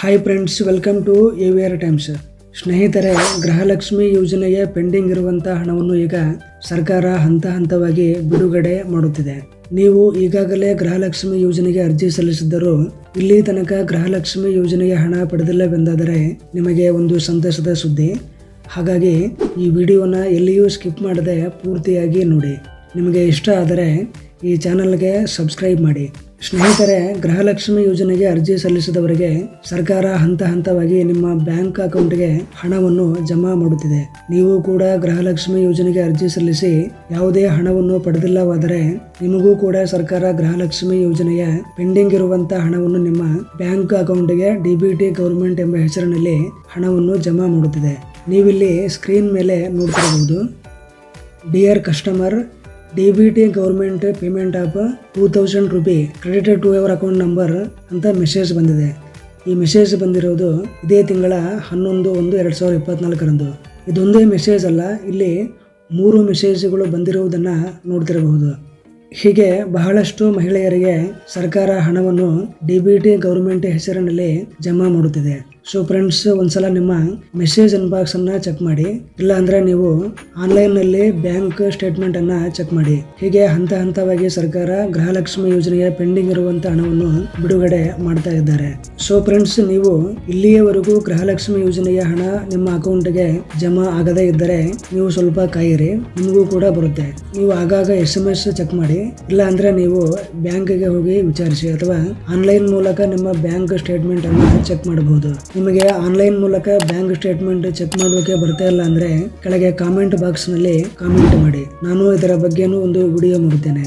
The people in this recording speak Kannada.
Hi friends, welcome to AVR times. ಸ್ನೇಹಿತರೆ, ಗೃಹಲಕ್ಷ್ಮಿ ಯೋಜನೆಯ ಪೆಂಡಿಂಗ್ ಇರುವಂತಹ ಹಣವನ್ನು ಈಗ ಸರ್ಕಾರ ಹಂತ ಹಂತವಾಗಿ ಬಿಡುಗಡೆ ಮಾಡುತ್ತಿದೆ. ನೀವು ಈಗಾಗಲೇ ಗೃಹಲಕ್ಷ್ಮಿ ಯೋಜನೆಗೆ ಅರ್ಜಿ ಸಲ್ಲಿಸಿದ್ದರೂ ಇಲ್ಲಿ ತನಕ ಗೃಹಲಕ್ಷ್ಮಿ ಯೋಜನೆಯ ಹಣ ಪಡೆದಿಲ್ಲವೆಂದಾದರೆ ನಿಮಗೆ ಒಂದು ಸಂತಸದ ಸುದ್ದಿ. ಹಾಗಾಗಿ ಈ ವಿಡಿಯೋನ ಎಲ್ಲಿಯೂ ಸ್ಕಿಪ್ ಮಾಡದೆ ಪೂರ್ತಿಯಾಗಿ ನೋಡಿ. ನಿಮಗೆ ಇಷ್ಟ ಆದರೆ ಈ ಚಾನಲ್ಗೆ ಸಬ್ಸ್ಕ್ರೈಬ್ ಮಾಡಿ. ಸ್ನೇಹಿತರೆ, ಗೃಹಲಕ್ಷ್ಮಿ ಯೋಜನೆಗೆ ಅರ್ಜಿ ಸಲ್ಲಿಸಿದವರಿಗೆ ಸರ್ಕಾರ ಹಂತ ಹಂತವಾಗಿ ನಿಮ್ಮ ಬ್ಯಾಂಕ್ ಅಕೌಂಟ್ಗೆ ಹಣವನ್ನು ಜಮಾ ಮಾಡುತ್ತಿದೆ. ನೀವು ಕೂಡ ಗೃಹಲಕ್ಷ್ಮಿ ಯೋಜನೆಗೆ ಅರ್ಜಿ ಸಲ್ಲಿಸಿ ಯಾವುದೇ ಹಣವನ್ನು ಪಡೆದಿಲ್ಲವಾದರೆ ನಿಮಗೂ ಕೂಡ ಸರ್ಕಾರ ಗೃಹಲಕ್ಷ್ಮಿ ಯೋಜನೆಯ ಪೆಂಡಿಂಗ್ ಇರುವಂತಹ ಹಣವನ್ನು ನಿಮ್ಮ ಬ್ಯಾಂಕ್ ಅಕೌಂಟ್ಗೆ DBT ಗೌರ್ಮೆಂಟ್ ಎಂಬ ಹೆಸರಿನಲ್ಲಿ ಹಣವನ್ನು ಜಮಾ ಮಾಡುತ್ತಿದೆ. ನೀವಿಲ್ಲಿ ಸ್ಕ್ರೀನ್ ಮೇಲೆ ನೋಡ್ತಿರಬಹುದು, dear customer, DBT government payment of 2000 rupee credited to your account number ಅಂತ ಮೆಸೇಜ್ ಬಂದಿದೆ. ಈ ಮೆಸೇಜ್ ಬಂದಿರೋದು ಇದೇ ತಿಂಗಳ 11/1/2024 ಇದೊಂದೇ ಮೆಸೇಜ್ ಅಲ್ಲ, ಇಲ್ಲಿ 3 ಮೆಸೇಜ್ಗಳು ಬಂದಿರುವುದನ್ನು ನೋಡ್ತಿರಬಹುದು. ಹೀಗೆ ಬಹಳಷ್ಟು ಮಹಿಳೆಯರಿಗೆ ಸರ್ಕಾರ ಹಣವನ್ನು DBT ಗೌರ್ಮೆಂಟ್ ಹೆಸರಿನಲ್ಲಿ ಜಮಾ ಮಾಡುತ್ತಿದೆ. ಸೊ ಫ್ರೆಂಡ್ಸ್, ಒಂದ್ಸಲ ನಿಮ್ಮ ಮೆಸೇಜ್ ಇನ್ಬಾಕ್ಸ್ ಅನ್ನ ಚೆಕ್ ಮಾಡಿ, ಇಲ್ಲ ಅಂದ್ರೆ ನೀವು ಆನ್ಲೈನ್ ನಲ್ಲಿ ಬ್ಯಾಂಕ್ ಸ್ಟೇಟ್ಮೆಂಟ್ ಅನ್ನ ಚೆಕ್ ಮಾಡಿ. ಹೀಗೆ ಹಂತ ಹಂತವಾಗಿ ಸರ್ಕಾರ ಗೃಹಲಕ್ಷ್ಮಿ ಯೋಜನೆಯ ಪೆಂಡಿಂಗ್ ಇರುವಂತಹ ಹಣವನ್ನು ಬಿಡುಗಡೆ ಮಾಡ್ತಾ ಇದ್ದಾರೆ. ಸೊ ಫ್ರೆಂಡ್ಸ್, ನೀವು ಇಲ್ಲಿಯವರೆಗೂ ಗೃಹಲಕ್ಷ್ಮಿ ಯೋಜನೆಯ ಹಣ ನಿಮ್ಮ ಅಕೌಂಟ್ಗೆ ಜಮಾ ಆಗದೇ ಇದ್ದರೆ ನೀವು ಸ್ವಲ್ಪ ಕಾಯಿರಿ, ನಿಮಗೂ ಕೂಡ ಬರುತ್ತೆ. ನೀವು ಆಗಾಗ SMS ಚೆಕ್ ಮಾಡಿ, ಇಲ್ಲ ಅಂದ್ರೆ ನೀವು ಬ್ಯಾಂಕ್ಗೆ ಹೋಗಿ ವಿಚಾರಿಸಿ, ಅಥವಾ ಆನ್ಲೈನ್ ಮೂಲಕ ನಿಮ್ಮ ಬ್ಯಾಂಕ್ ಸ್ಟೇಟ್ಮೆಂಟ್ ಅನ್ನು ಚೆಕ್ ಮಾಡಬಹುದು. ನಿಮಗೆ ಆನ್ಲೈನ್ ಮೂಲಕ ಬ್ಯಾಂಕ್ ಸ್ಟೇಟ್ಮೆಂಟ್ ಚೆಕ್ ಮಾಡೋಕೆ ಬರ್ತಾ ಇಲ್ಲ ಅಂದ್ರೆ ಕೆಳಗೆ ಕಾಮೆಂಟ್ ಬಾಕ್ಸ್ ನಲ್ಲಿ ಕಾಮೆಂಟ್ ಮಾಡಿ, ನಾನು ಇದರ ಬಗ್ಗೆನೂ ಒಂದು ವಿಡಿಯೋ ಮಾಡುತ್ತೇನೆ.